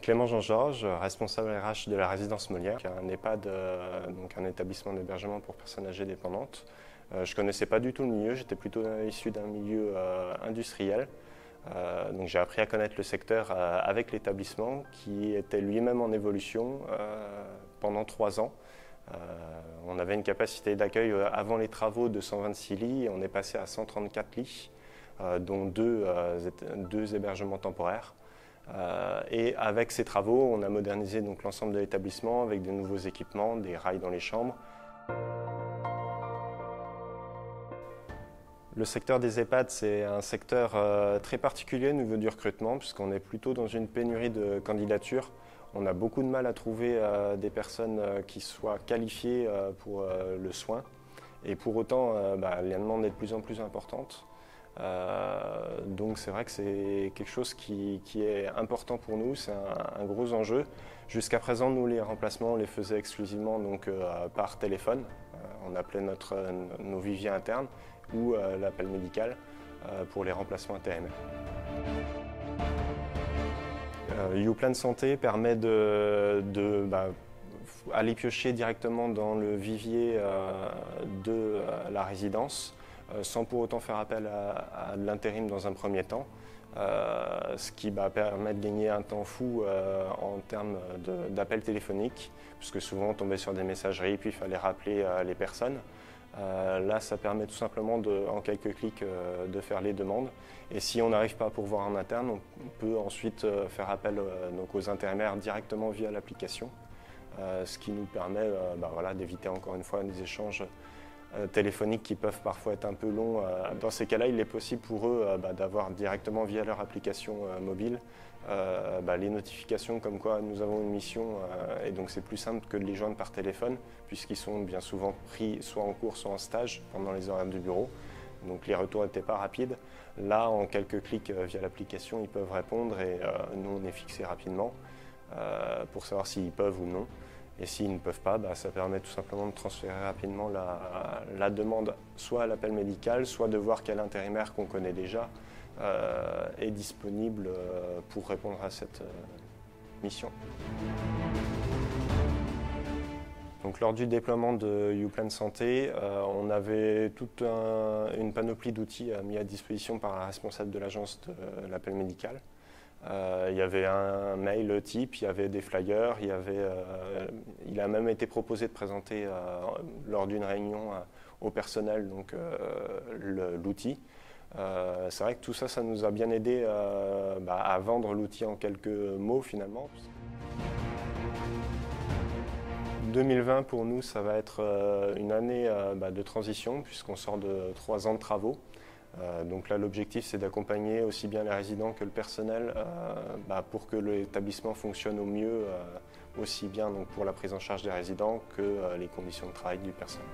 Clément Jean-Georges, responsable RH de la résidence Molière, qui est un EHPAD, donc un établissement d'hébergement pour personnes âgées dépendantes. Je ne connaissais pas du tout le milieu, j'étais plutôt issu d'un milieu industriel. Donc j'ai appris à connaître le secteur avec l'établissement qui était lui-même en évolution pendant 3 ans. On avait une capacité d'accueil avant les travaux de 126 lits et on est passé à 134 lits, dont deux hébergements temporaires. Et avec ces travaux, on a modernisé donc l'ensemble de l'établissement avec de nouveaux équipements, des rails dans les chambres. Le secteur des EHPAD, c'est un secteur très particulier au niveau du recrutement, puisqu'on est plutôt dans une pénurie de candidatures. On a beaucoup de mal à trouver des personnes qui soient qualifiées pour le soin. Et pour autant, la demande est de plus en plus importante. Donc c'est vrai que c'est quelque chose qui est important pour nous, c'est un gros enjeu. Jusqu'à présent, nous, les remplacements, on les faisait exclusivement par téléphone. On appelait nos viviers internes ou l'appel médical pour les remplacements intérimaires. YouPlan Santé permet aller piocher directement dans le vivier de la résidence sans pour autant faire appel à de l'intérim dans un premier temps, ce qui permet de gagner un temps fou en termes d'appels téléphoniques, puisque souvent on tombait sur des messageries puis il fallait rappeler les personnes. Là, ça permet tout simplement en quelques clics de faire les demandes. Et si on n'arrive pas à pourvoir en interne, on peut ensuite faire appel aux intérimaires directement via l'application, ce qui nous permet d'éviter encore une fois des échanges téléphoniques qui peuvent parfois être un peu longs. Dans ces cas-là, il est possible pour eux d'avoir directement via leur application mobile les notifications comme quoi nous avons une mission et donc c'est plus simple que de les joindre par téléphone puisqu'ils sont bien souvent pris soit en cours soit en stage pendant les horaires du bureau. Donc les retours n'étaient pas rapides. Là, en quelques clics via l'application, ils peuvent répondre et nous on est fixé rapidement pour savoir s'ils peuvent ou non. Et s'ils ne peuvent pas, ça permet tout simplement de transférer rapidement la demande soit à l'appel médical, soit de voir quel intérimaire qu'on connaît déjà est disponible pour répondre à cette mission. Donc, lors du déploiement de YouPlan Santé, on avait toute une panoplie d'outils mis à disposition par la responsable de l'agence de l'appel médical. Il y avait un mail type, il y avait des flyers, il a même été proposé de présenter lors d'une réunion au personnel l'outil. C'est vrai que tout ça, ça nous a bien aidé à vendre l'outil en quelques mots finalement. 2020 pour nous, ça va être une année de transition puisqu'on sort de 3 ans de travaux. Donc là, l'objectif, c'est d'accompagner aussi bien les résidents que le personnel pour que l'établissement fonctionne au mieux, aussi bien pour la prise en charge des résidents que les conditions de travail du personnel.